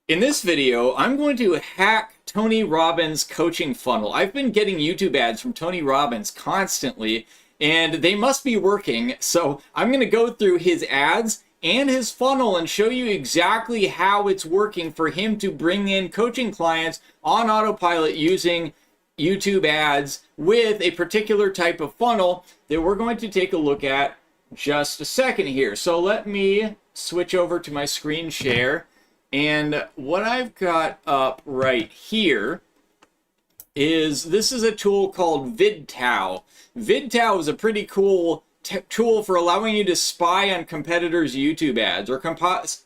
In this video, I'm going to hack Tony Robbins' coaching funnel. I've been getting YouTube ads from Tony Robbins constantly, and they must be working. So I'm going to go through his ads and his funnel and show you exactly how it's working for him to bring in coaching clients on autopilot using YouTube ads with a particular type of funnel that we're going to take a look at just a second here. So let me switch over to my screen share. And what I've got up right here is, this is a tool called VidTow. VidTow is a pretty cool tool for allowing you to spy on competitors' YouTube ads or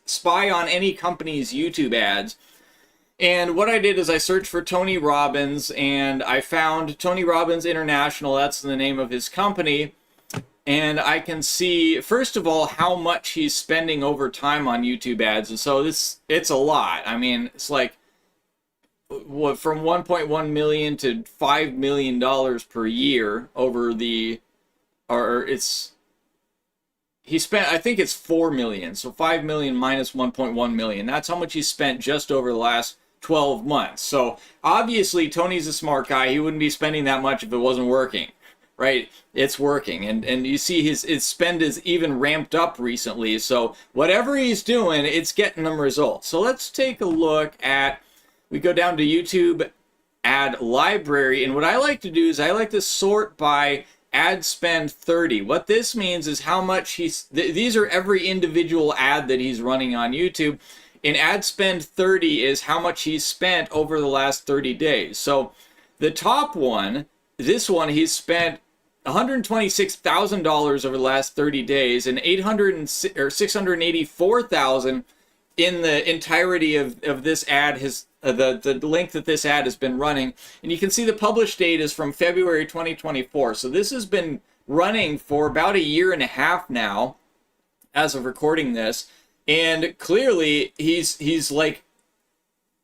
spy on any company's YouTube ads. And what I did is I searched for Tony Robbins and I found Tony Robbins International. That's the name of his company. And I can see, first of all, how much he's spending over time on YouTube ads. And so it's a lot. I mean, it's like what, from 1.1 million to $5 million per year over the, he spent, I think it's 4 million. So 5 million minus 1.1 million. That's how much he spent just over the last 12 months. So obviously Tony's a smart guy. He wouldn't be spending that much if it wasn't working. Right, it's working, and you see his spend is even ramped up recently. So whatever he's doing, it's getting them results. So let's take a look at. We go down to YouTube ad library, and what I like to do is I like to sort by ad spend 30. What this means is how much these are every individual ad that he's running on YouTube. And ad spend 30 is how much he's spent over the last 30 days. So the top one, this one, he's spent $126,000 over the last 30 days and $684,000 in the entirety of this ad. The length that this ad has been running, and you can see the published date is from February 2024. So this has been running for about a year and a half now, as of recording this, and clearly he's like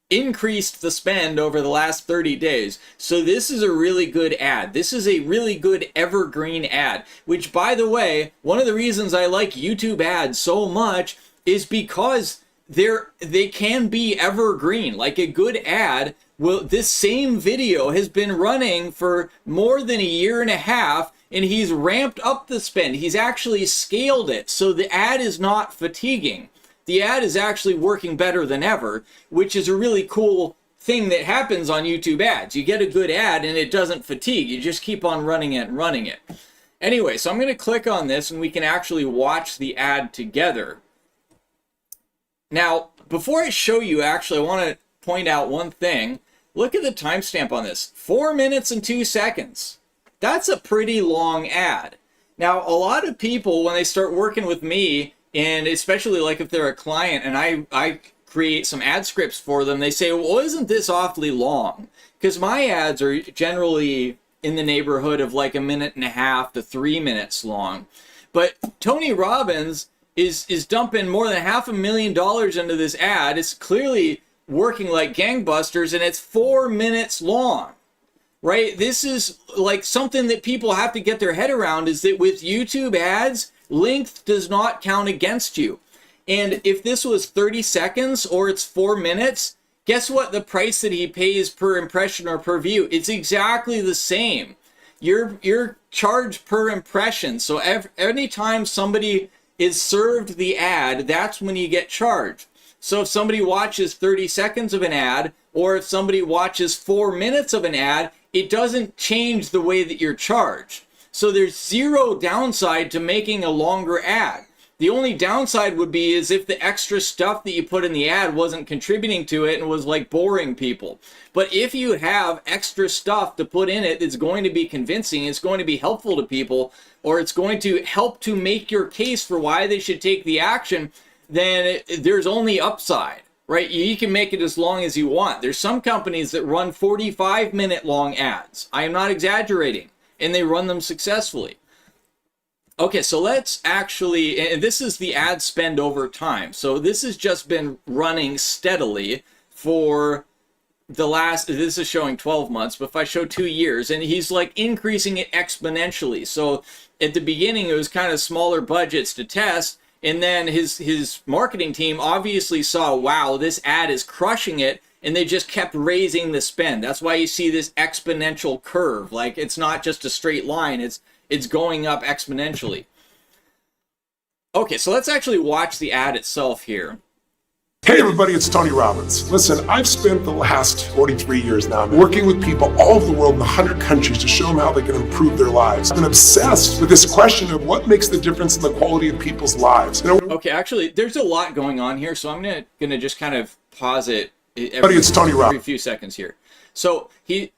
increased the spend over the last 30 days. So this is a really good ad. This is a really good evergreen ad, which, by the way, one of the reasons I like YouTube ads so much is because they can be evergreen. Like a good ad this same video has been running for more than a year and a half, and he's ramped up the spend. He's actually scaled it. So the ad is not fatiguing. The ad is actually working better than ever, which is a really cool thing that happens on YouTube ads. You get a good ad and it doesn't fatigue. You just keep on running it and running it. Anyway, so I'm going to click on this and we can actually watch the ad together. Now, before I show you, actually, I want to point out one thing. Look at the timestamp on this. 4 minutes and 2 seconds. That's a pretty long ad. Now, a lot of people, when they start working with me, and especially like if they're a client and I create some ad scripts for them, they say, well, isn't this awfully long? Because my ads are generally in the neighborhood of like 1.5 to 3 minutes long. But Tony Robbins is dumping more than $500,000 into this ad. It's clearly working like gangbusters, and it's 4 minutes long. Right? This is like something that people have to get their head around, is that with YouTube ads, length does not count against you. And if this was 30 seconds or it's 4 minutes, guess what the price that he pays per impression or per view? It's exactly the same. You're charged per impression. So anytime somebody is served the ad, that's when you get charged. So if somebody watches 30 seconds of an ad, or if somebody watches 4 minutes of an ad, it doesn't change the way that you're charged. So there's zero downside to making a longer ad. The only downside would be is if the extra stuff that you put in the ad wasn't contributing to it and was like boring people. But if you have extra stuff to put in it that's going to be convincing, it's going to be helpful to people, or it's going to help to make your case for why they should take the action, then there's only upside, right? You can make it as long as you want. There's some companies that run 45-minute long ads. I am not exaggerating. And they run them successfully. Okay, so let's actually, and this is the ad spend over time. So this has just been running steadily for the last, this is showing 12 months, but if I show 2 years, and he's like increasing it exponentially. So at the beginning, it was kind of smaller budgets to test, And then his marketing team obviously saw, wow, this ad is crushing it, and they just kept raising the spend. That's why you see this exponential curve. Like, it's not just a straight line, it's going up exponentially. Okay, so let's actually watch the ad itself here. Hey everybody, it's Tony Robbins. Listen, I've spent the last 43 years now working with people all over the world in 100 countries to show them how they can improve their lives. I've been obsessed with this question of what makes the difference in the quality of people's lives. Okay, actually, there's a lot going on here, so I'm gonna just kind of pause it every few seconds here. So he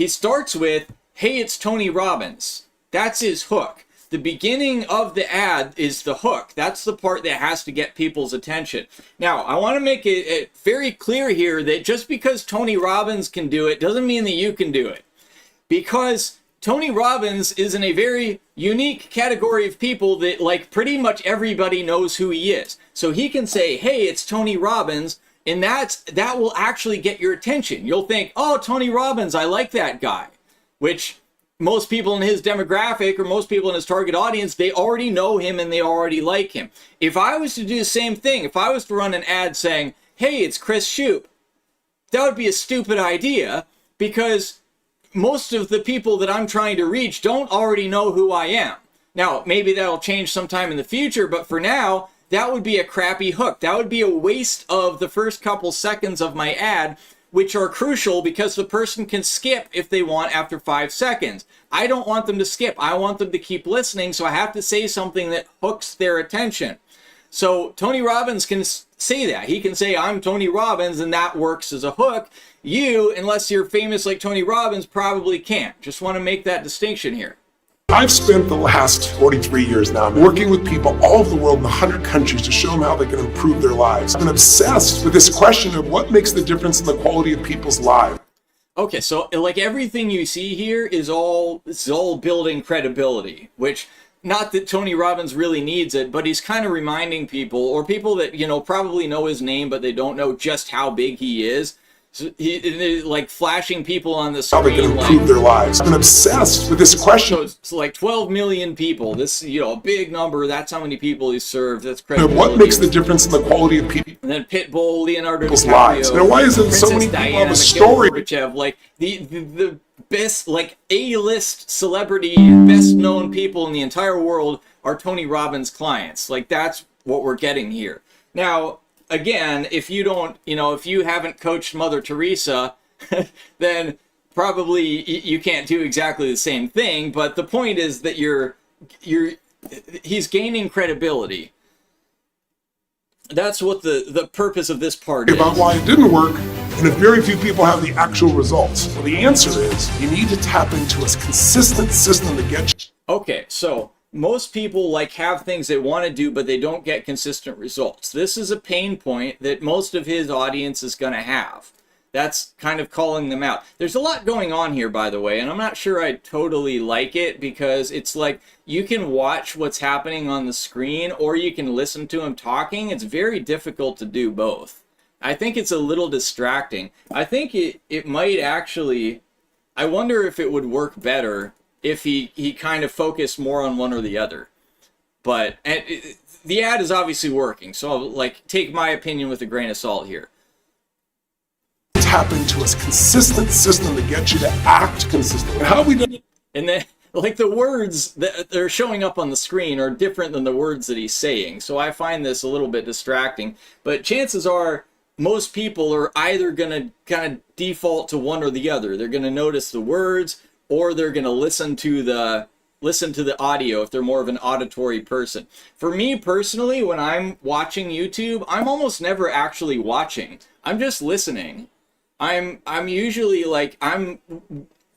starts with, hey, it's Tony Robbins. That's his hook. The beginning of the ad is the hook. That's the part that has to get people's attention. Now, I want to make it very clear here that just because Tony Robbins can do it doesn't mean that you can do it. Because Tony Robbins is in a very unique category of people that, like, pretty much everybody knows who he is. So he can say, hey, it's Tony Robbins, and that will actually get your attention. You'll think, oh, Tony Robbins, I like that guy. Which most people in his demographic or most people in his target audience, they already know him and they already like him. If I was to do the same thing, if I was to run an ad saying, hey, it's Chris Shoup, that would be a stupid idea because most of the people that I'm trying to reach don't already know who I am. Now, maybe that'll change sometime in the future, but for now, that would be a crappy hook. That would be a waste of the first couple seconds of my ad, which are crucial because the person can skip if they want after 5 seconds. I don't want them to skip. I want them to keep listening, so I have to say something that hooks their attention. So Tony Robbins can say that. He can say, I'm Tony Robbins, and that works as a hook. You, unless you're famous like Tony Robbins, probably can't. Just want to make that distinction here. I've spent the last 43 years now working with people all over the world in 100 countries to show them how they can improve their lives. I've been obsessed with this question of what makes the difference in the quality of people's lives. Okay, so like everything you see here is all building credibility, which, not that Tony Robbins really needs it, but he's kind of reminding people, or people that, you know, probably know his name, but they don't know just how big he is. So he, like, flashing people on the screen. How they can improve their lives. I've been obsessed with this question. So it's like 12 million people. This, you know, a big number. That's how many people he served. That's credibility. What makes the difference in the quality of people? And then Pitbull, Leonardo DiCaprio. Now, why isn't so many people have a story? Like the best, like, A-list celebrity, best known people in the entire world are Tony Robbins clients. Like, that's what we're getting here. Now, again, if you don't, you know, if you haven't coached Mother Teresa, then probably you can't do exactly the same thing. But the point is that he's gaining credibility. That's what the purpose of this part is. About why it didn't work, and if very few people have the actual results. Well, the answer is you need to tap into a consistent system to get you. Okay, so most people like have things they want to do, but they don't get consistent results. This is a pain point that most of his audience is going to have. That's kind of calling them out. There's a lot going on here, by the way, and I'm not sure I totally like it because it's like you can watch what's happening on the screen or you can listen to him talking. It's very difficult to do both. I think it's a little distracting. I think it might actually, I wonder if it would work better if he kind of focused more on one or the other. But the ad is obviously working, so I'll, like, take my opinion with a grain of salt here. Tap into a consistent system to get you to act consistently. How we do? And then, like, the words that are showing up on the screen are different than the words that he's saying, so I find this a little bit distracting. But chances are most people are either going to kind of default to one or the other. They're going to notice the words, or they're going to listen to the audio if they're more of an auditory person. For me personally, when I'm watching YouTube, I'm almost never actually watching. I'm just listening. I'm usually, like, I'm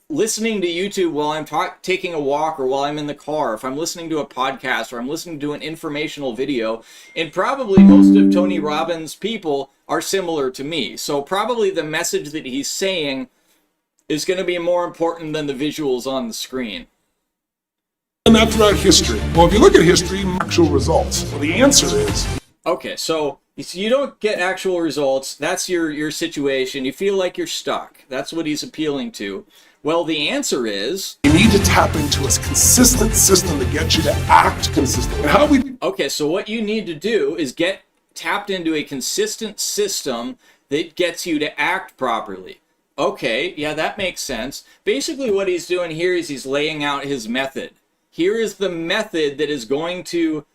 listening to YouTube while I'm taking a walk or while I'm in the car, if I'm listening to a podcast or I'm listening to an informational video, and probably most of Tony Robbins' people are similar to me. So probably the message that he's saying is going to be more important than the visuals on the screen. And that throughout history. Well, if you look at history, actual results. Well, the answer is... Okay, so you don't get actual results. That's your situation. You feel like you're stuck. That's what he's appealing to. Well, the answer is... You need to tap into a consistent system to get you to act consistently. And how we... Okay, so what you need to do is get tapped into a consistent system that gets you to act properly. Okay, yeah, that makes sense. Basically what he's doing here is he's laying out his method. Here is the method that is going to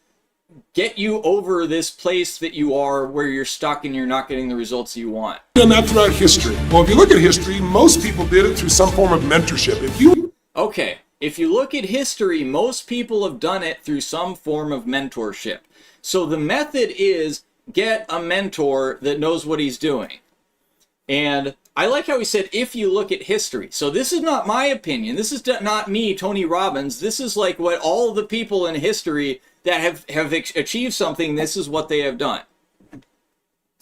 get you over this place that you are where you're stuck and you're not getting the results you want. Done that throughout history. Well, if you look at history, most people did it through some form of mentorship. Okay, if you look at history, most people have done it through some form of mentorship. So the method is get a mentor that knows what he's doing. And I like how he said, if you look at history. So this is not my opinion. This is not me, Tony Robbins. This is like what all the people in history that have achieved something, this is what they have done.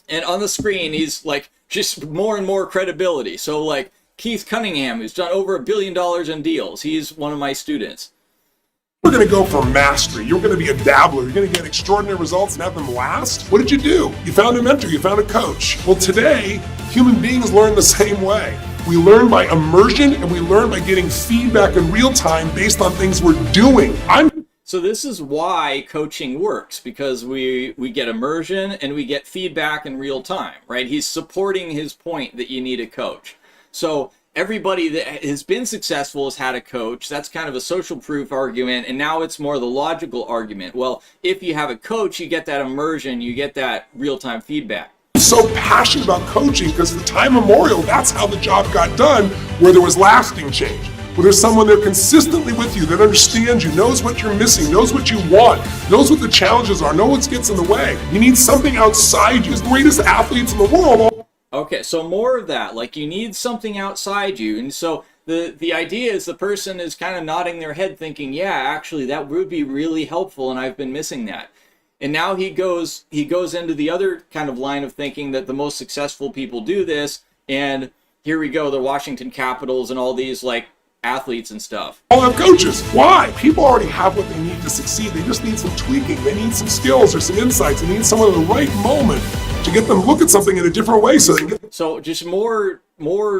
And on the screen, he's like just more and more credibility. So like Keith Cunningham, who's done over $1 billion in deals. He's one of my students. We're going to go for mastery. You're going to be a dabbler. You're going to get extraordinary results and have them last. What did you do? You found a mentor. You found a coach. Well, today, human beings learn the same way. We learn by immersion and we learn by getting feedback in real time based on things we're doing. So this is why coaching works, because we get immersion and we get feedback in real time, right? He's supporting his point that you need a coach. So everybody that has been successful has had a coach. That's kind of a social proof argument, and now it's more the logical argument. Well, if you have a coach, you get that immersion, you get that real-time feedback. I'm so passionate about coaching because for time immemorial, that's how the job got done, where there was lasting change. Where there's someone there consistently with you that understands you, knows what you're missing, knows what you want, knows what the challenges are, knows what gets in the way. You need something outside you. The greatest athletes in the world. Okay, so more of that. Like, you need something outside you. And so the idea is the person is kind of nodding their head thinking, yeah, actually, that would be really helpful, and I've been missing that. And now he goes into the other kind of line of thinking that the most successful people do this, and here we go, the Washington Capitals and all these, like, athletes and stuff. All have coaches. Why? People already have what they need to succeed. They just need some tweaking. They need some skills or some insights. They need someone at the right moment to get them to look at something in a different way. So just more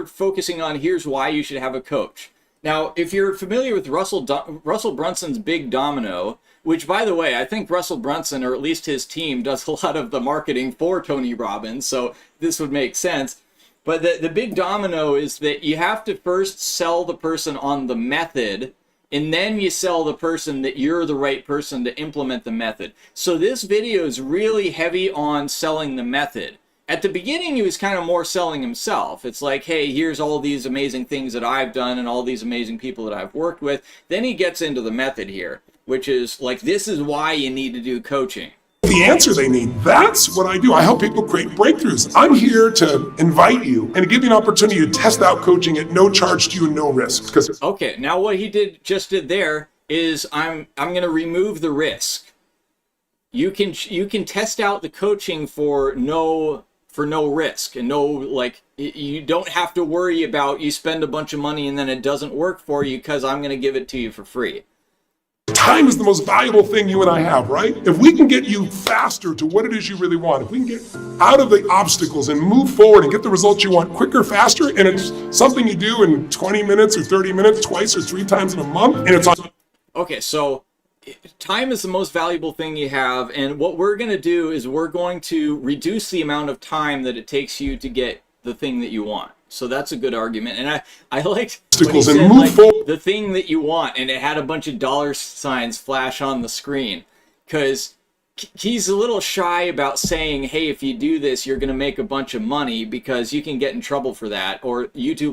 focusing on here's why you should have a coach. Now, if you're familiar with Russell Brunson's Big Domino, which, by the way, I think Russell Brunson, or at least his team, does a lot of the marketing for Tony Robbins, so this would make sense. But the big domino is that you have to first sell the person on the method, and then you sell the person that you're the right person to implement the method. So this video is really heavy on selling the method. At the beginning, he was kind of more selling himself. It's like, hey, here's all these amazing things that I've done and all these amazing people that I've worked with. Then he gets into the method here, which is like, this is why you need to do coaching. The answer they need. That's what I do. I help people create breakthroughs. I'm here to invite you and to give you an opportunity to test out coaching at no charge to you and no risk. Okay, now what he just did there is I'm going to remove the risk. You can test out the coaching for no risk and no, like, you don't have to worry about you spend a bunch of money and then it doesn't work for you because I'm going to give it to you for free. Time is the most valuable thing you and I have, right? If we can get you faster to what it is you really want, if we can get out of the obstacles and move forward and get the results you want quicker, faster, and it's something you do in 20 minutes or 30 minutes, twice or 3 times in a month, and it's on. Okay, so time is the most valuable thing you have, and what we're going to do is we're going to reduce the amount of time that it takes you to get the thing that you want. So that's a good argument, and I liked when he said, like, the thing that you want, and it had a bunch of dollar signs flash on the screen, because he's a little shy about saying, hey, if you do this, you're going to make a bunch of money, because you can get in trouble for that, or YouTube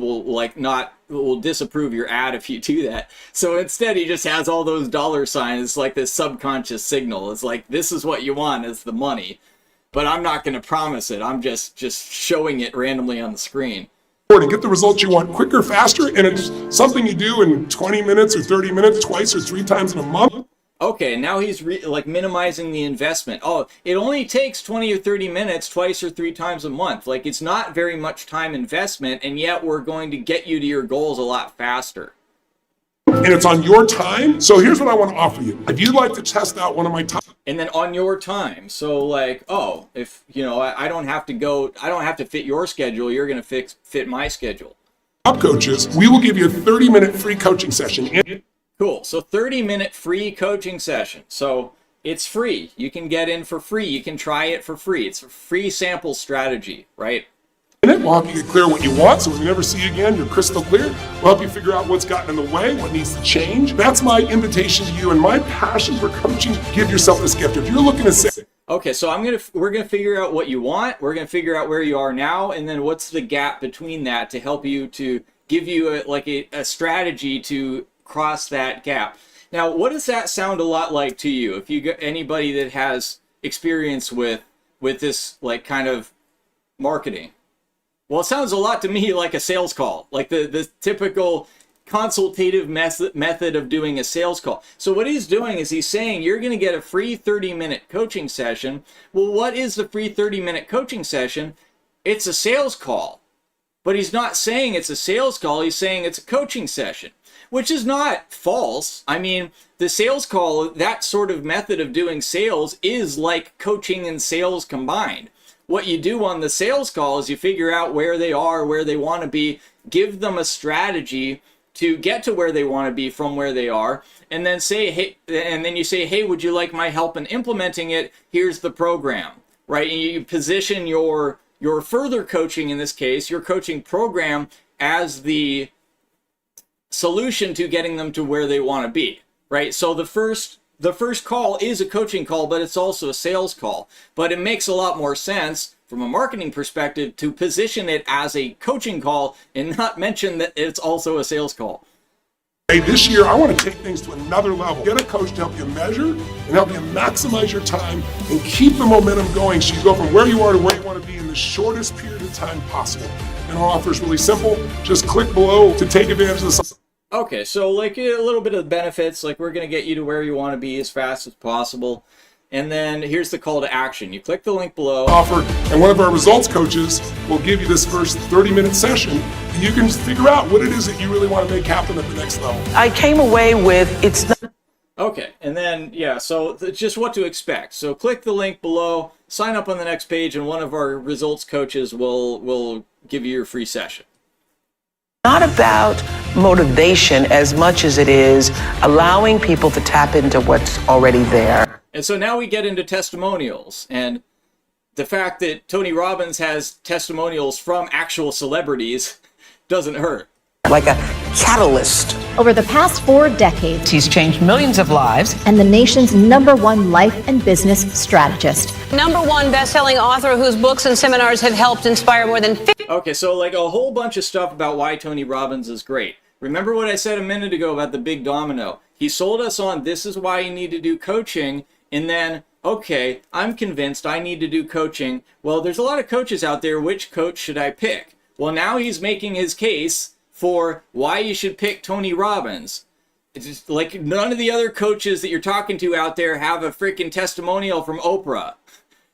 will disapprove your ad if you do that. So instead, he just has all those dollar signs. It's like this subconscious signal. It's like, this is what you want, is the money, but I'm not going to promise it. I'm just showing it randomly on the screen. And get the results you want quicker, faster, and it's something you do in 20 minutes or 30 minutes, twice or 3 times in a month. Okay, now he's like minimizing the investment. Oh, it only takes 20 or 30 minutes twice or 3 times a month. Like, it's not very much time investment, and yet we're going to get you to your goals a lot faster. And it's on your time. So here's what I want to offer you. If you'd like to test out one of my time. And then on your time. So, like, oh, if, I don't have to fit your schedule, you're going to fit my schedule. top coaches, we will give you a 30-minute free coaching session. Cool. So 30-minute free coaching session. So it's free. You can get in for free. You can try it for free. It's a free sample strategy, right? We'll help you get clear what you want, so when we never see you again, you're crystal clear. We'll help you figure out what's gotten in the way, what needs to change. That's my invitation to you and my passion for coaching. Give yourself this gift. If you're looking to say, okay, so we're gonna figure out what you want. We're gonna figure out where you are now, and then what's the gap between that to help you, to give you a strategy to cross that gap. Now, what does that sound a lot like to you? If you get anybody that has experience with this like kind of marketing. Well, it sounds a lot to me like a sales call, like the typical consultative method of doing a sales call. So what he's doing is he's saying you're going to get a free 30-minute coaching session. Well, what is the free 30-minute coaching session? It's a sales call. But he's not saying it's a sales call. He's saying it's a coaching session, which is not false. I mean, the sales call, that sort of method of doing sales is like coaching and sales combined. What you do on the sales call is you figure out where they are, where they want to be, give them a strategy to get to where they want to be from where they are, and then say, hey, and then you say, hey, would you like my help in implementing it? Here's the program, right? And you position your further coaching, in this case, your coaching program, as the solution to getting them to where they want to be, right? So the first call is a coaching call, but it's also a sales call. But it makes a lot more sense from a marketing perspective to position it as a coaching call and not mention that it's also a sales call. hey, this year I want to take things to another level. Get a coach to help you measure and help you maximize your time and keep the momentum going so you go from where you are to where you want to be in the shortest period of time possible. And our offer is really simple. Just click below to take advantage of this. Okay, so like a little bit of the benefits, like we're going to get you to where you want to be as fast as possible. And then here's the call to action. You click the link below. Offer, and one of our results coaches will give you this first 30-minute session, and you can figure out what it is that you really want to make happen at the next level. I came away with it's not. Okay, and then, yeah, so just what to expect. So click the link below, sign up on the next page, and one of our results coaches will give you your free session. Not about motivation as much as it is allowing people to tap into what's already there. And so now we get into testimonials, and the fact that Tony Robbins has testimonials from actual celebrities doesn't hurt. Like a catalyst. Over the past 4 decades, He's changed millions of lives. and the nation's #1 life and business strategist. #1 best-selling author whose books and seminars have helped inspire more than 50. Okay, so like a whole bunch of stuff about why Tony Robbins is great. Remember what I said a minute ago about the big domino? He sold us on this is why you need to do coaching, and then, okay, I'm convinced I need to do coaching. Well, there's a lot of coaches out there. Which coach should I pick? Well, now he's making his case for why you should pick Tony Robbins. It's just like none of the other coaches that you're talking to out there have a freaking testimonial from Oprah,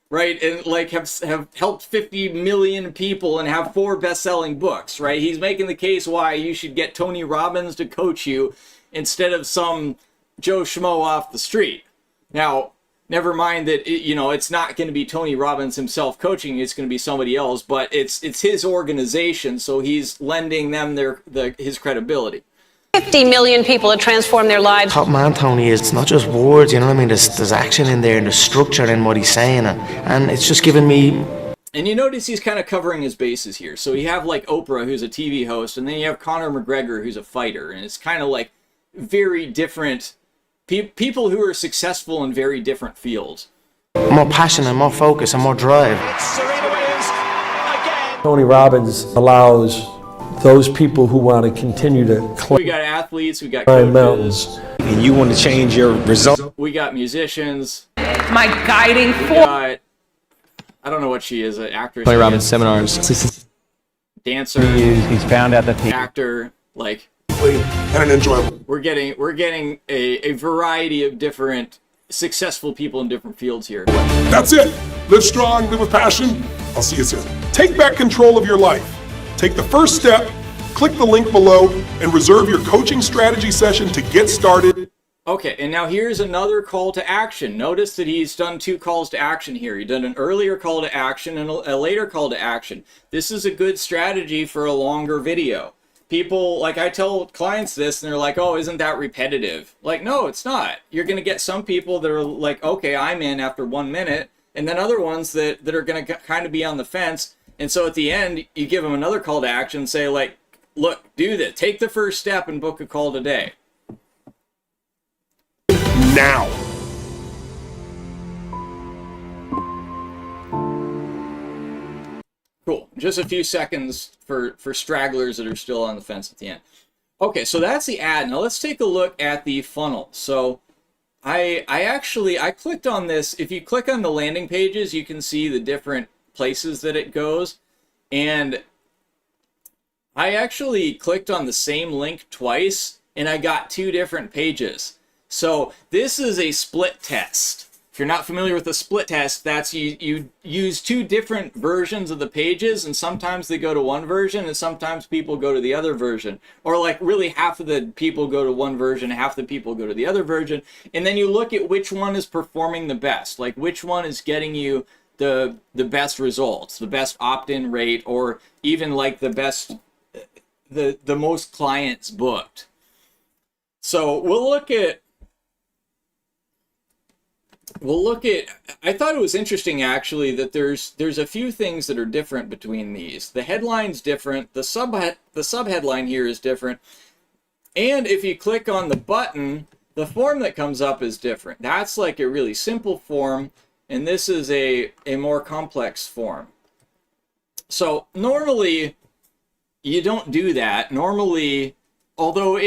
right? And like have helped 50 million people and have 4 best-selling books, right? He's making the case why you should get Tony Robbins to coach you instead of some Joe Schmo off the street. Now, never mind that it's not going to be Tony Robbins himself coaching; it's going to be somebody else. But it's his organization, so he's lending them his credibility. 50 million people have transformed their lives. Top man Tony is, it's not just words, you know what I mean? There's action in there and there's structure in what he's saying, and it's just given me. And you notice he's kind of covering his bases here. So you have like Oprah, who's a TV host, and then you have Conor McGregor, who's a fighter, and it's kind of like very different people who are successful in very different fields. More passion and more focus and more drive. Tony Robbins allows those people who want to continue to We got athletes, we got climb coaches, mountains. And you want to change your results. we got musicians, My guiding we force. got, I don't know what she is, an actress. Tony I Robbins guess. seminars. Dancer, He's found out that actor, like And an enjoyable. we're getting a variety of different successful people in different fields here. That's it. Live strong, live with passion. I'll see you soon. Take back control of your life. Take the first step, click the link below, and reserve your coaching strategy session to get started. Okay, and now here's another call to action. Notice that he's done 2 calls to action here. He done an earlier call to action and a later call to action. This is a good strategy for a longer video. people, like I tell clients this and they're like, oh, isn't that repetitive? Like, no, it's not. You're going to get some people that are like, okay, I'm in after 1 minute, and then other ones that are going to kind of be on the fence. And so at the end, you give them another call to action, say like, look, do this, take the first step and book a call today. Now. Cool. Just a few seconds for stragglers that are still on the fence at the end. Okay, so that's the ad. Now let's take a look at the funnel. So I clicked on this. If you click on the landing pages, you can see the different places that it goes. And I actually clicked on the same link twice, and I got 2 different pages. So this is a split test. If you're not familiar with the split test, that's you use 2 different versions of the pages, and sometimes they go to one version and sometimes people go to the other version. Or like really half of the people go to one version, half the people go to the other version. And then you look at which one is performing the best, like which one is getting you the best results, the best opt-in rate, or even like the best, the most clients booked. So we'll look at, I thought it was interesting actually that there's a few things that are different between these. The headline's different, the subheadline here is different, and if you click on the button, the form that comes up is different. That's like a really simple form, and this is a more complex form. So normally you don't do that. Normally, although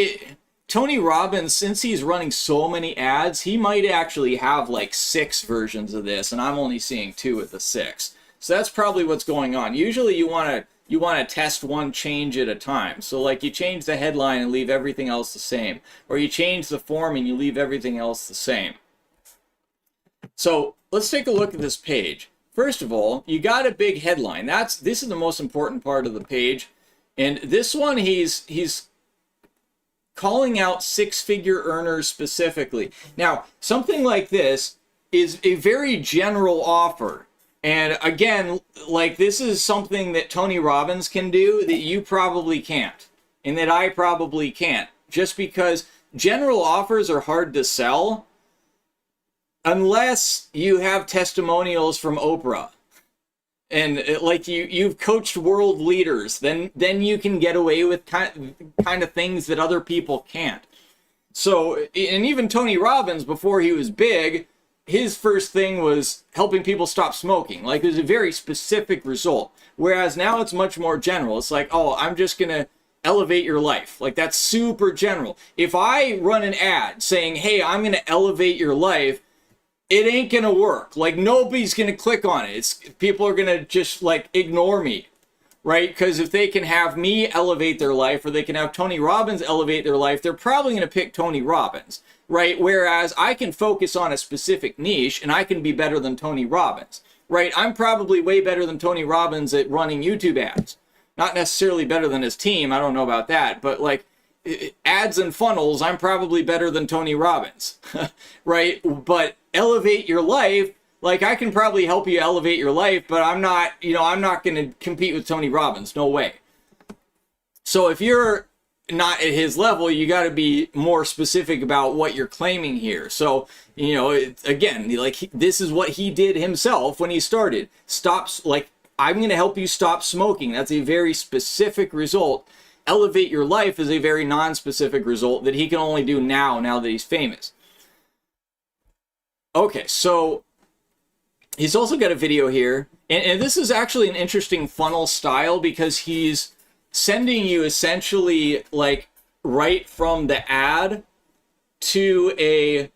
Tony Robbins, since he's running so many ads, he might actually have like 6 versions of this, and I'm only seeing 2 of the 6. So that's probably what's going on. Usually you want to test one change at a time. So like you change the headline and leave everything else the same, or you change the form and you leave everything else the same. So let's take a look at this page. First of all, you got a big headline. This is the most important part of the page, and this one he's calling out 6-figure earners specifically. Now, something like this is a very general offer. And again, like this is something that Tony Robbins can do that you probably can't, and that I probably can't, just because general offers are hard to sell unless you have testimonials from Oprah. And like you've coached world leaders, then you can get away with kind of things that other people can't. So, and even Tony Robbins, before he was big, his first thing was helping people stop smoking. Like it was a very specific result. Whereas now it's much more general. It's like, oh, I'm just gonna elevate your life. Like that's super general. If I run an ad saying, hey, I'm gonna elevate your life, it ain't gonna work. Like nobody's gonna click on it. People are gonna just like ignore me, right? Because if they can have me elevate their life, or they can have Tony Robbins elevate their life, they're probably gonna pick Tony Robbins, right? Whereas I can focus on a specific niche and I can be better than Tony Robbins, right? I'm probably way better than Tony Robbins at running YouTube ads. Not necessarily better than his team, I don't know about that, but like ads and funnels, I'm probably better than Tony Robbins, right? But elevate your life, like I can probably help you elevate your life, but I'm not going to compete with Tony Robbins, no way. So if you're not at his level, you got to be more specific about what you're claiming here. So, again, like this is what he did himself when he started. I'm going to help you stop smoking. That's a very specific result. Elevate your life is a very non-specific result that he can only do now that he's famous. Okay, so he's also got a video here, and this is actually an interesting funnel style because he's sending you essentially like right from the ad to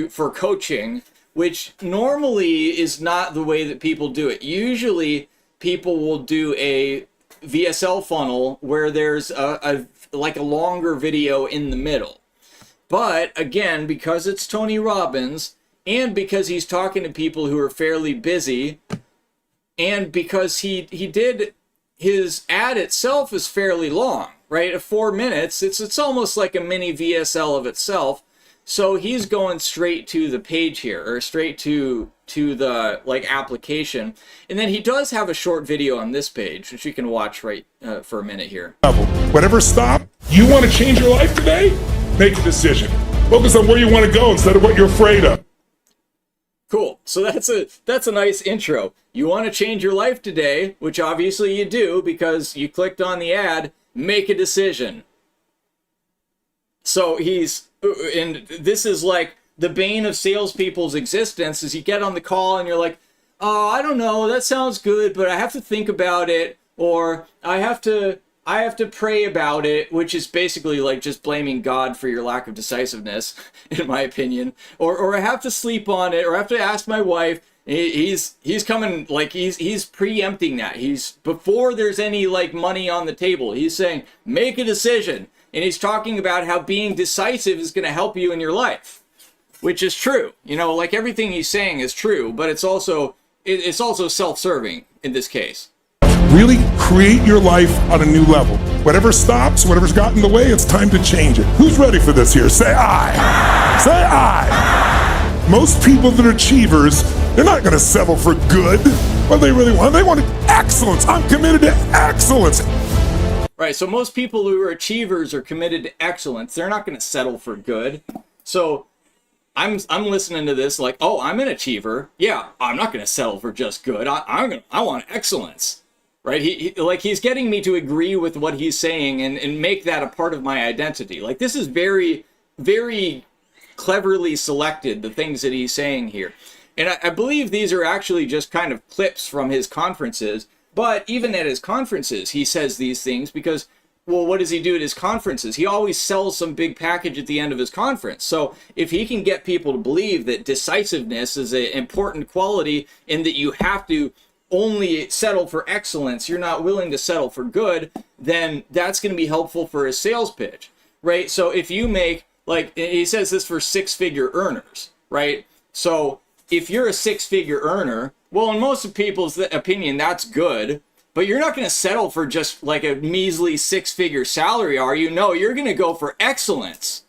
for coaching, which normally is not the way that people do it. Usually people will do a VSL funnel where there's a longer video in the middle. But again, because it's Tony Robbins, and because he's talking to people who are fairly busy, and because he did his ad itself is fairly long, right? At 4 minutes, it's almost like a mini VSL of itself. So he's going straight to the page here, or straight to the like application. And then he does have a short video on this page, which you can watch right for a minute here. Whatever stop, you want to change your life today? Make a decision. Focus on where you want to go instead of what you're afraid of. Cool. So that's a nice intro. You want to change your life today, which obviously you do because you clicked on the ad, make a decision. So and this is like the bane of salespeople's existence, is you get on the call and you're like, oh, I don't know, that sounds good, but I have to think about it, or I have to pray about it, which is basically like just blaming God for your lack of decisiveness, in my opinion. Or I have to sleep on it, or I have to ask my wife. He's coming, like he's preempting that. He's, before there's any like money on the table, he's saying, make a decision. And he's talking about how being decisive is going to help you in your life, which is true. You know, like everything he's saying is true, but it's also self-serving in this case. Really create your life on a new level. Whatever stops, whatever's got in the way, it's time to change it. Who's ready for this here? Say aye. Say aye. Most people that are achievers, they're not going to settle for good. What do they really want? They want excellence. I'm committed to excellence. Right, so most people who are achievers are committed to excellence. They're not going to settle for good. So I'm listening to this like, oh, I'm an achiever. Yeah, I'm not going to settle for just good. I want excellence. Right? He's getting me to agree with what he's saying and make that a part of my identity. Like, this is very, very cleverly selected, the things that he's saying here. And I believe these are actually just kind of clips from his conferences. But even at his conferences, he says these things because, well, what does he do at his conferences? He always sells some big package at the end of his conference. So if he can get people to believe that decisiveness is an important quality and that you have to only settle for excellence, you're not willing to settle for good, then that's going to be helpful for his sales pitch, right? So if you make, like, he says this for six-figure earners, right? So if you're a six-figure earner, well, in most people's opinion, that's good, but you're not going to settle for just like a measly six-figure salary, are you? No, you're going to go for excellence.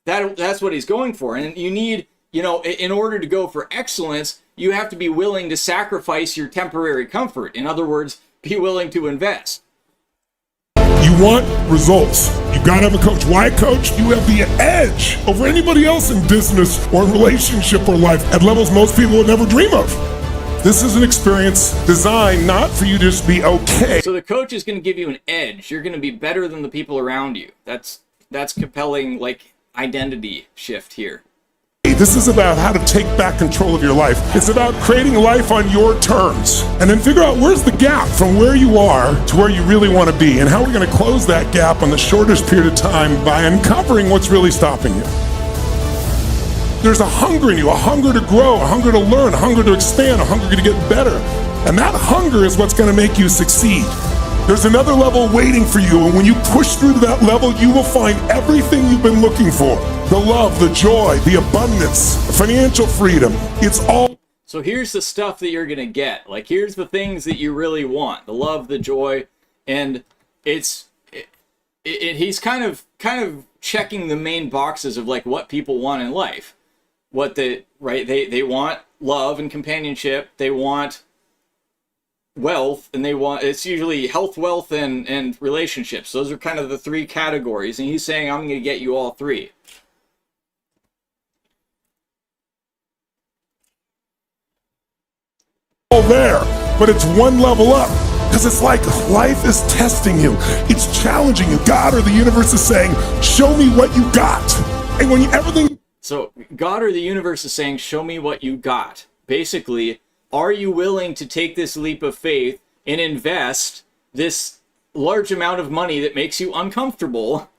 That's what he's going for. And you need, you know, in order to go for excellence, you have to be willing to sacrifice your temporary comfort. In other words, be willing to invest. You want results. You gotta have a coach. Why a coach? You have the edge over anybody else in business or relationship or life at levels most people would never dream of. This is an experience designed not for you to just be okay. So the coach is going to give you an edge. You're going to be better than the people around you. That's compelling, like, identity shift here. This is about how to take back control of your life. It's about creating life on your terms. And then figure out where's the gap from where you are to where you really want to be, and how we're going to close that gap on the shortest period of time by uncovering what's really stopping you. There's a hunger in you, a hunger to grow, a hunger to learn, a hunger to expand, a hunger to get better. And that hunger is what's going to make you succeed. There's another level waiting for you, and when you push through to that level, you will find everything you've been looking for. The love, the joy, the abundance, the financial freedom. It's all. So here's the stuff that you're going to get. Like, here's the things that you really want. The love, the joy, and he's kind of checking the main boxes of like what people want in life. They want love and companionship, they want wealth, and it's usually health, wealth, and relationships. Those are kind of the three categories, and he's saying, I'm going to get you all three. All there, but it's one level up. Because it's like life is testing you. It's challenging you. God or the universe is saying, show me what you got. And when everything... So God or the universe is saying, show me what you got. Basically, are you willing to take this leap of faith and invest this large amount of money that makes you uncomfortable?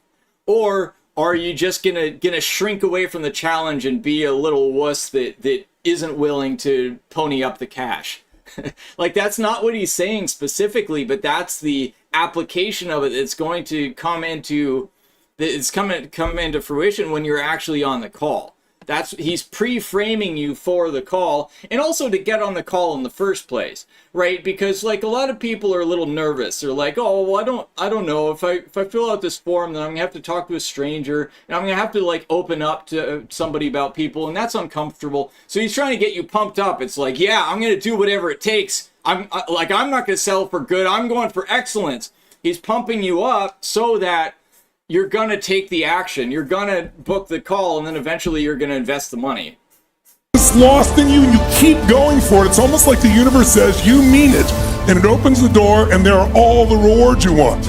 Or are you just gonna shrink away from the challenge and be a little wuss that isn't willing to pony up the cash? Like, that's not what he's saying specifically, but that's the application of it that's going to come into fruition when you're actually on the call. he's pre-framing you for the call, and also to get on the call in the first place, right? Because like a lot of people are a little nervous. They're like, oh, well, I don't know if I fill out this form, then I'm gonna have to talk to a stranger, and I'm gonna have to like open up to somebody about people, and that's uncomfortable. So he's trying to get you pumped up. It's like, yeah, I'm gonna do whatever it takes. I'm not gonna settle for good. I'm going for excellence. He's pumping you up so that you're going to take the action. You're going to book the call, and then eventually you're going to invest the money. It's lost in you, and you keep going for it. It's almost like the universe says, you mean it. And it opens the door, and there are all the rewards you want.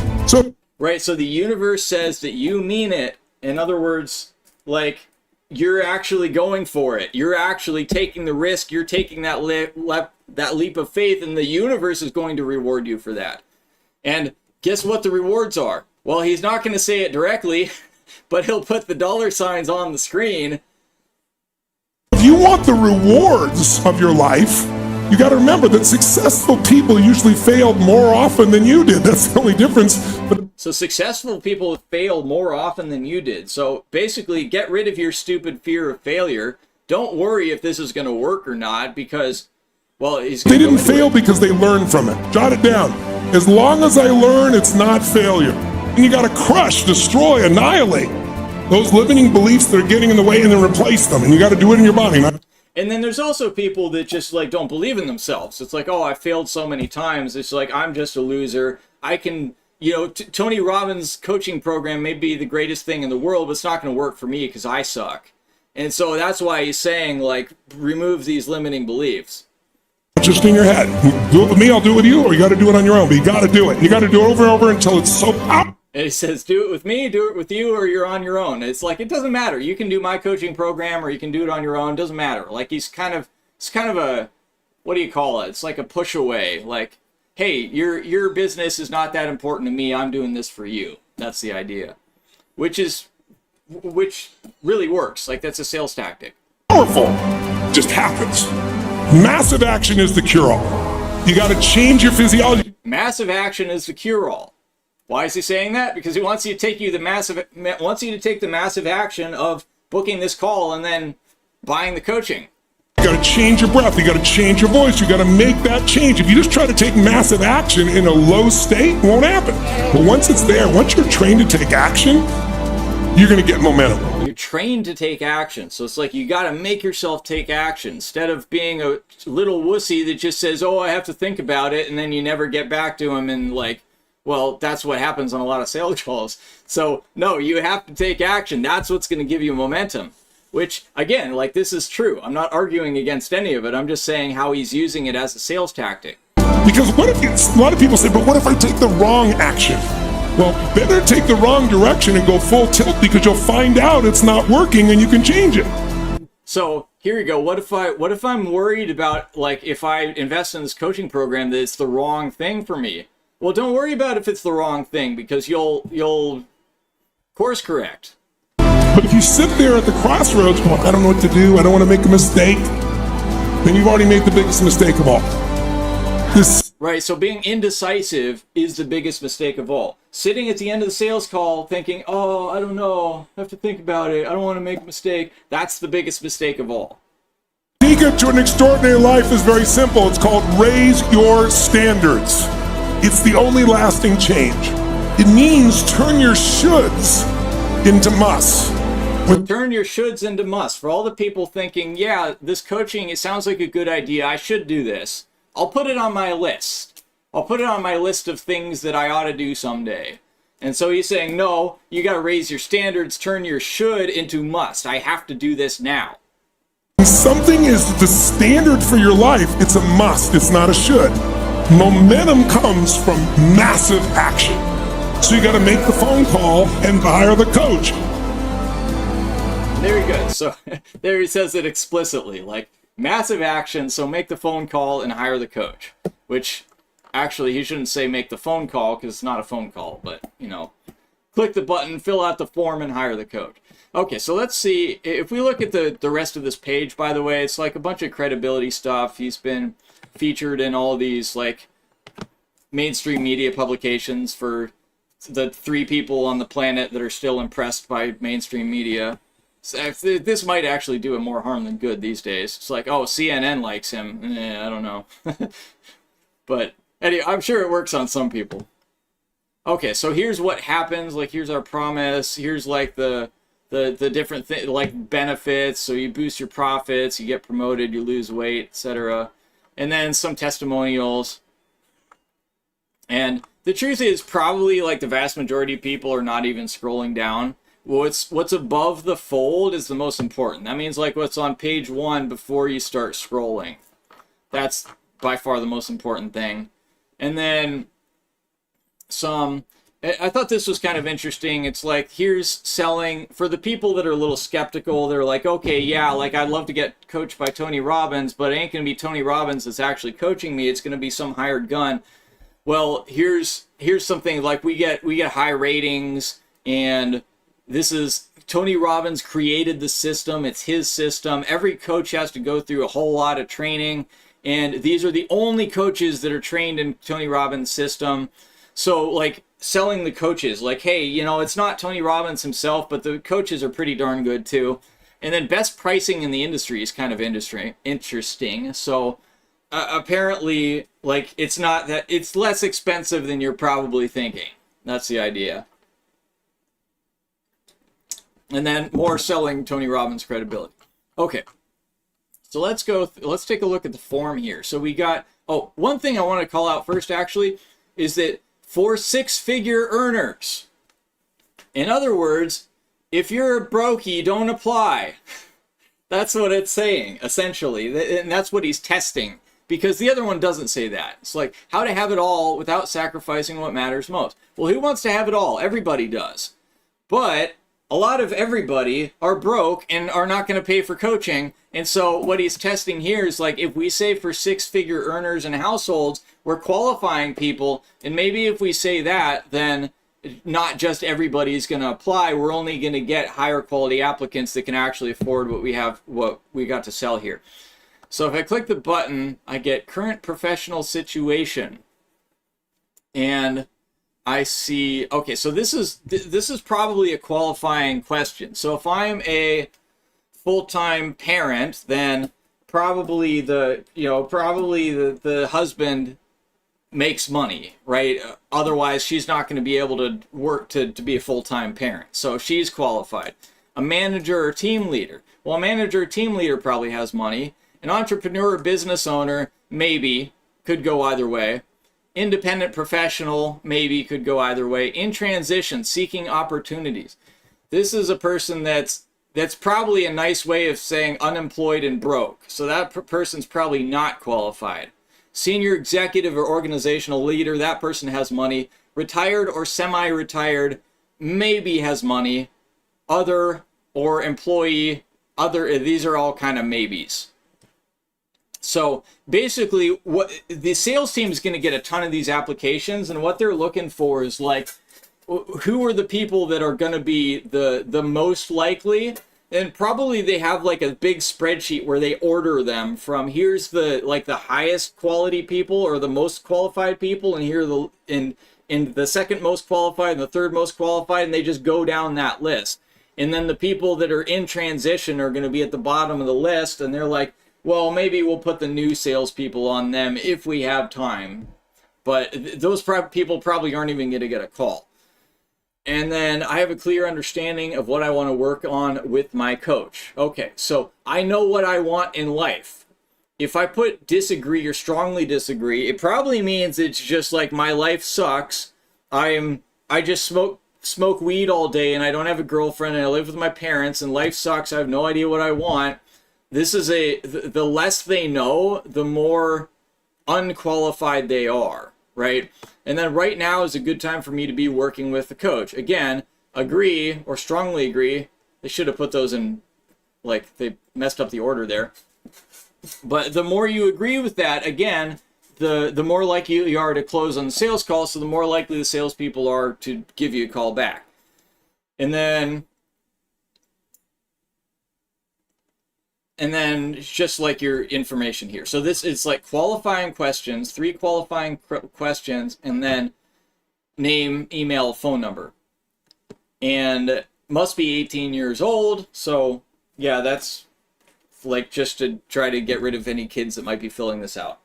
Right, so the universe says that you mean it. In other words, like, you're actually going for it. You're actually taking the risk. You're taking that leap of faith, and the universe is going to reward you for that. And guess what the rewards are? Well, he's not going to say it directly, but he'll put the dollar signs on the screen. If you want the rewards of your life, you got to remember that successful people usually failed more often than you did. That's the only difference. So successful people fail more often than you did. So basically, get rid of your stupid fear of failure. Don't worry if this is going to work or not, because, well, they didn't fail because they learned from it. Jot it down. As long as I learn, it's not failure. And you got to crush, destroy, annihilate those limiting beliefs that are getting in the way, and then replace them. And you got to do it in your body. And then there's also people that just like don't believe in themselves. It's like, oh, I failed so many times. It's like, I'm just a loser. I can, Tony Robbins' coaching program may be the greatest thing in the world, but it's not going to work for me because I suck. And so that's why he's saying, like, remove these limiting beliefs. Just in your head. Do it with me, I'll do it with you, or you got to do it on your own. But you got to do it. You got to do it over and over until it's so powerful. And he says, do it with me, do it with you, or you're on your own. It's like, it doesn't matter. You can do my coaching program, or you can do it on your own. It doesn't matter. Like, it's kind of a, what do you call it? It's like a push away. Like, hey, your business is not that important to me. I'm doing this for you. That's the idea. Which really works. Like, that's a sales tactic. Powerful. Just happens. Massive action is the cure-all. You got to change your physiology. Massive action is the cure-all. Why is he saying that? Because he wants you to take the massive action of booking this call and then buying the coaching. You got to change your breath. You got to change your voice. You got to make that change. If you just try to take massive action in a low state, it won't happen. But once it's there, once you're trained to take action, you're going to get momentum. You're trained to take action. So it's like you got to make yourself take action instead of being a little wussy that just says, oh, I have to think about it, and then you never get back to him, and like, well, that's what happens on a lot of sales calls. So, no, you have to take action. That's what's going to give you momentum. Which, again, like, this is true. I'm not arguing against any of it. I'm just saying how he's using it as a sales tactic. Because what if a lot of people say, but what if I take the wrong action? Well, better take the wrong direction and go full tilt, because you'll find out it's not working and you can change it. So here you go. What if I'm worried about, like, if I invest in this coaching program that it's the wrong thing for me? Well, don't worry about if it's the wrong thing, because you'll course correct. But if you sit there at the crossroads, well, I don't know what to do, I don't want to make a mistake, then you've already made the biggest mistake of all. Right, so being indecisive is the biggest mistake of all. Sitting at the end of the sales call thinking, oh, I don't know, I have to think about it, I don't want to make a mistake, that's the biggest mistake of all. The secret to an extraordinary life is very simple. It's called raise your standards. It's the only lasting change. It means turn your shoulds into musts. Turn your shoulds into musts. For all the people thinking, yeah, this coaching, it sounds like a good idea, I should do this. I'll put it on my list. I'll put it on my list of things that I ought to do someday. And so he's saying, no, you got to raise your standards, turn your should into must. I have to do this now. When something is the standard for your life, it's a must, it's not a should. Momentum comes from massive action. So you got to make the phone call and hire the coach. Very good. So there he says it explicitly, like massive action. So make the phone call and hire the coach, which actually he shouldn't say make the phone call because it's not a phone call, but click the button, fill out the form, and hire the coach. Okay, so let's see. If we look at the rest of this page, by the way, it's like a bunch of credibility stuff. He's been featured in all these like mainstream media publications for the 3 people on the planet that are still impressed by mainstream media. This might actually do him more harm than good these days. It's like, oh, CNN likes him. I don't know. But anyway, I'm sure it works on some people. Okay, so here's what happens. Like, here's our promise. Here's like the different things, like benefits. So you boost your profits, you get promoted, you lose weight, etc. And then some testimonials. And the truth is, probably like the vast majority of people are not even scrolling down. What's above the fold is the most important. That means like what's on page 1 before you start scrolling. That's by far the most important thing. And then I thought this was kind of interesting. It's like, here's selling for the people that are a little skeptical. They're like, okay, yeah, like I'd love to get coached by Tony Robbins, but it ain't going to be Tony Robbins that's actually coaching me. It's going to be some hired gun. Well, here's something like we get high ratings, and this is Tony Robbins created the system. It's his system. Every coach has to go through a whole lot of training, and these are the only coaches that are trained in Tony Robbins' system. So like selling the coaches, like, hey, you know, it's not Tony Robbins himself, but the coaches are pretty darn good too. And then best pricing in the industry is kind of interesting. So apparently, like, it's not that, it's less expensive than you're probably thinking. That's the idea. And then more selling Tony Robbins credibility. Okay. So let's take a look at the form here. So we got, one thing I want to call out first actually is that for 6-figure earners, in other words, if you're a brokey, don't apply. That's what it's saying, essentially. And that's what he's testing, because the other one doesn't say that. It's like how to have it all without sacrificing what matters most. Well, who wants to have it all? Everybody does. But a lot of everybody are broke and are not going to pay for coaching. And so what he's testing here is like, if we say for 6-figure earners and households, we're qualifying people. And maybe if we say that, then not just everybody's going to apply. We're only going to get higher quality applicants that can actually afford what we got to sell here. So if I click the button, I get current professional situation. And I see, okay, so this is probably a qualifying question. So if I'm a full-time parent, then probably the husband makes money, right? Otherwise, she's not going to be able to work to be a full-time parent. So she's qualified. A manager or team leader. Well, a manager or team leader probably has money. An entrepreneur or business owner, maybe, could go either way. Independent professional, maybe, could go either way. In transition, seeking opportunities. This is a person that's probably a nice way of saying unemployed and broke. So that person's probably not qualified. Senior executive or organizational leader, that person has money. Retired or semi-retired, maybe has money. Other or employee, these are all kind of maybes. So basically, what the sales team is going to get a ton of these applications, and what they're looking for is like, who are the people that are going to be the most likely? And probably they have like a big spreadsheet where they order them from, here's the highest quality people or the most qualified people, and here are in the second most qualified and the third most qualified, and they just go down that list. And then the people that are in transition are going to be at the bottom of the list, and they're like, well, maybe we'll put the new salespeople on them if we have time. But those people probably aren't even going to get a call. And then I have a clear understanding of what I want to work on with my coach. Okay, so I know what I want in life. If I put disagree or strongly disagree, it probably means it's just like my life sucks. I just smoke weed all day, and I don't have a girlfriend, and I live with my parents, and life sucks. I have no idea what I want. This is the less they know, the more unqualified they are, right? And then right now is a good time for me to be working with the coach. Again, agree or strongly agree. They should have put those in, like, they messed up the order there. But the more you agree with that, again, the more likely you are to close on the sales call, so the more likely the salespeople are to give you a call back. And then just like your information here. So this is like qualifying questions, 3 qualifying questions, and then name, email, phone number. And must be 18 years old. So yeah, that's like just to try to get rid of any kids that might be filling this out.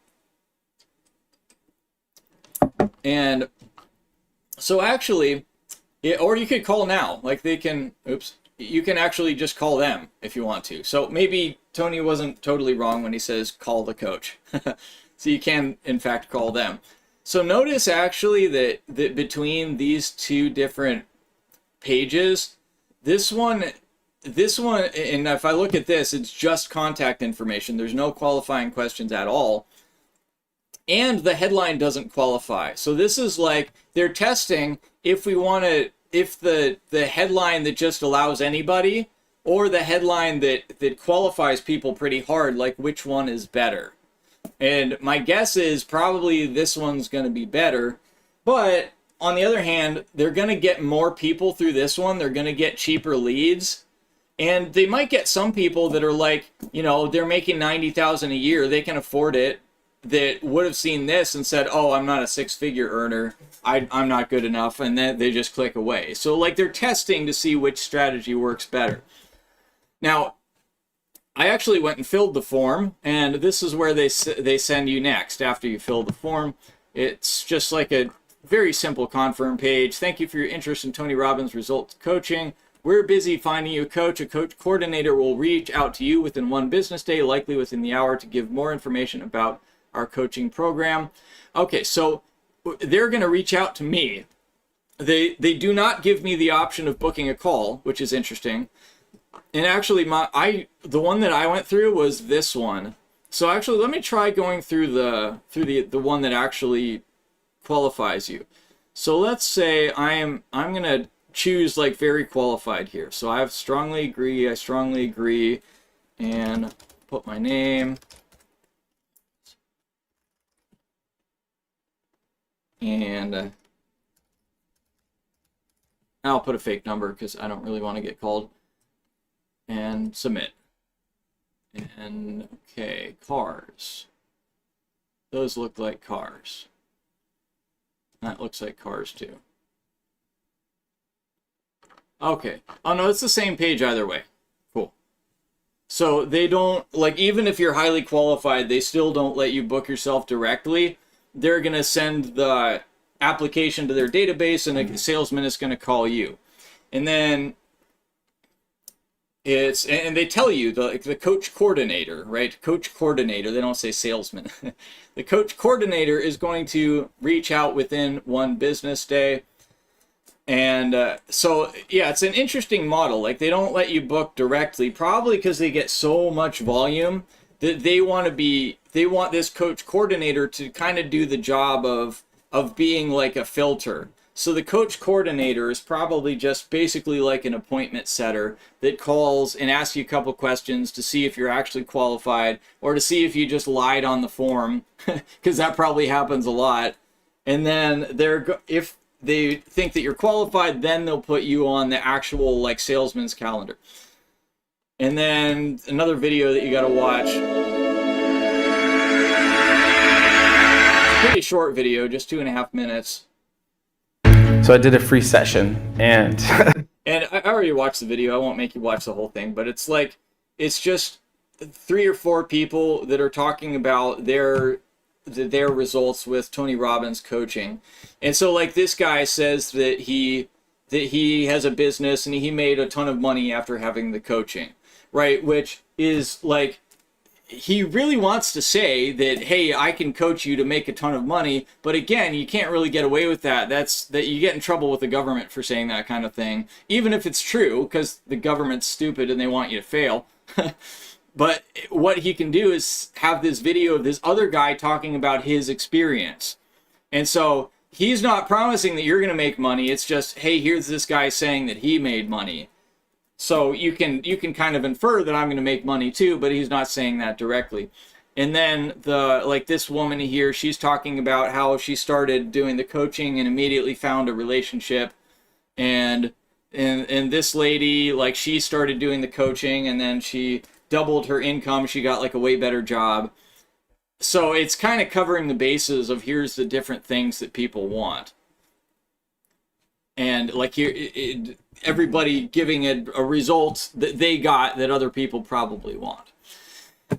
And so actually, or you could call now, like they can, you can actually just call them if you want to. So maybe Tony wasn't totally wrong when he says call the coach. So you can, in fact, call them. So notice actually that between these two different pages, this one, and if I look at this, it's just contact information. There's no qualifying questions at all. And the headline doesn't qualify. So this is like, they're testing if we want to, if the headline that just allows anybody, or the headline that qualifies people pretty hard, like which one is better. And my guess is probably this one's going to be better. But on the other hand, they're going to get more people through this one. They're going to get cheaper leads. And they might get some people that are like, you know, they're making $90,000 a year. They can afford it. That would have seen this and said, oh, I'm not a six-figure earner. I'm not good enough. And then they just click away. So like they're testing to see which strategy works better. Now, I actually went and filled the form, and this is where they send you next after you fill the form. It's just like a very simple confirm page. Thank you for your interest in Tony Robbins Results Coaching. We're busy finding you a coach. A coach coordinator will reach out to you within 1 business day, likely within the hour, to give more information about our coaching program. Okay, so they're going to reach out to me. They do not give me the option of booking a call, which is interesting. And actually, the one that I went through was this one. So actually, let me try going through the one that actually qualifies you. So let's say I'm gonna choose like very qualified here. So I strongly agree, and put my name. And I'll put a fake number because I don't really want to get called. And submit. And okay, cars. Those look like cars. That looks like cars too. Okay. Oh no, it's the same page either way. Cool. So they don't, like, even if you're highly qualified, they still don't let you book yourself directly. They're going to send the application to their database, and a salesman is going to call you. And then and they tell you the coach coordinator, right? Coach coordinator, they don't say salesman. The coach coordinator is going to reach out within 1 business day. And so, yeah, it's an interesting model. Like, they don't let you book directly, probably because they get so much volume that they want this coach coordinator to kind of do the job of being like a filter. So the coach coordinator is probably just basically like an appointment setter that calls and asks you a couple questions to see if you're actually qualified, or to see if you just lied on the form, because that probably happens a lot. And then if they think that you're qualified, then they'll put you on the actual like salesman's calendar. And then another video that you got to watch. Pretty short video, just 2.5 minutes. So I did a free session, and and I already watched the video. I won't make you watch the whole thing, but it's just 3 or 4 people that are talking about their results with Tony Robbins coaching. And so like this guy says that he has a business and he made a ton of money after having the coaching, right? Which is like, he really wants to say that, hey, I can coach you to make a ton of money. But again, you can't really get away with that. That you get in trouble with the government for saying that kind of thing, even if it's true, because the government's stupid and they want you to fail. But what he can do is have this video of this other guy talking about his experience. And so he's not promising that you're going to make money. It's just, hey, here's this guy saying that he made money. So you can kind of infer that I'm going to make money too, but he's not saying that directly. And then this woman here, she's talking about how she started doing the coaching and immediately found a relationship. And this lady, like, she started doing the coaching and then she doubled her income. She got like a way better job. So it's kind of covering the bases of here's the different things that people want. And like everybody giving a result that they got that other people probably want.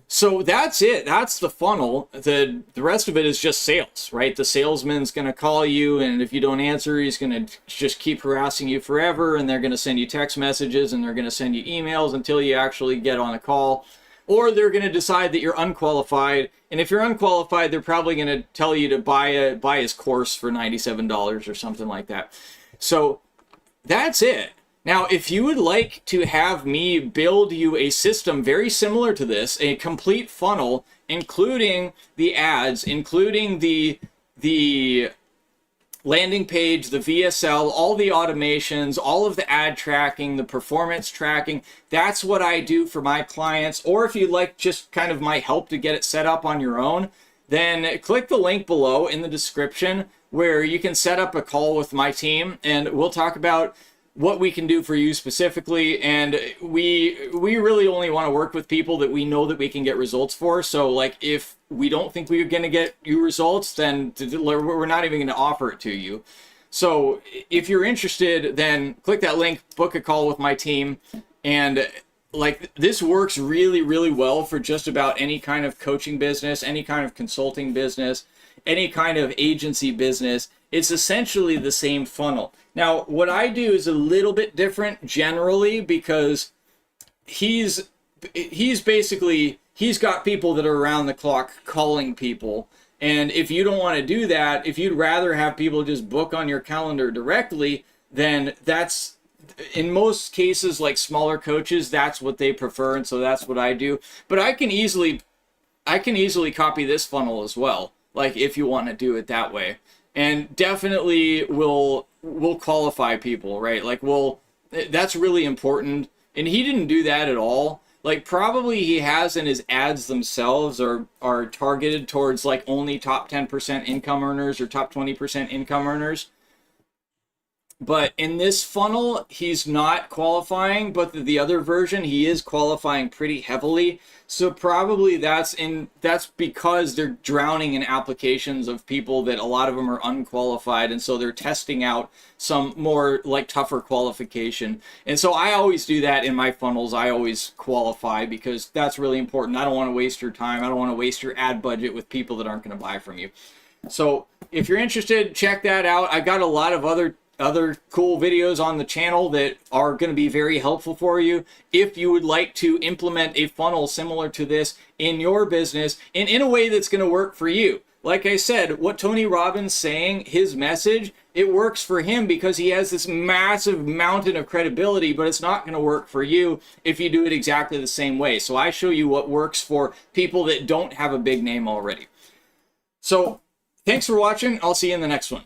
So that's it. That's the funnel. The rest of it is just sales, right? The salesman's going to call you, and if you don't answer, he's going to just keep harassing you forever, and they're going to send you text messages, and they're going to send you emails until you actually get on a call. Or they're going to decide that you're unqualified, and if you're unqualified, they're probably going to tell you to buy his course for $97 or something like that. So that's it. Now, if you would like to have me build you a system very similar to this, a complete funnel, including the ads, including the landing page, the VSL, all the automations, all of the ad tracking, the performance tracking, that's what I do for my clients. Or if you'd like just kind of my help to get it set up on your own, then click the link below in the description where you can set up a call with my team, and we'll talk about what we can do for you specifically. And we really only want to work with people that we know that we can get results for. So like if we don't think we're going to get you results, then we're not even going to offer it to you. So if you're interested, then click that link, book a call with my team. And like this works really, really well for just about any kind of coaching business, any kind of consulting business, any kind of agency business. It's essentially the same funnel. Now, what I do is a little bit different generally because he's got people that are around the clock calling people. And if you don't want to do that, if you'd rather have people just book on your calendar directly, then that's, in most cases, like smaller coaches, that's what they prefer. And so that's what I do. But I can easily copy this funnel as well, like if you want to do it that way. And definitely will qualify people, right? Like, that's really important. And he didn't do that at all. Like probably he has, in his ads themselves are targeted towards like only top 10% income earners or top 20% income earners. But in this funnel, he's not qualifying, but the other version, he is qualifying pretty heavily. So probably that's because they're drowning in applications of people that a lot of them are unqualified. And so they're testing out some more like tougher qualification. And so I always do that in my funnels. I always qualify because that's really important. I don't want to waste your time. I don't want to waste your ad budget with people that aren't going to buy from you. So if you're interested, check that out. I got a lot of other cool videos on the channel that are going to be very helpful for you if you would like to implement a funnel similar to this in your business and in a way that's going to work for you. Like I said, what Tony Robbins saying, his message, it works for him because he has this massive mountain of credibility, but it's not going to work for you if you do it exactly the same way. So I show you what works for people that don't have a big name already. So thanks for watching. I'll see you in the next one.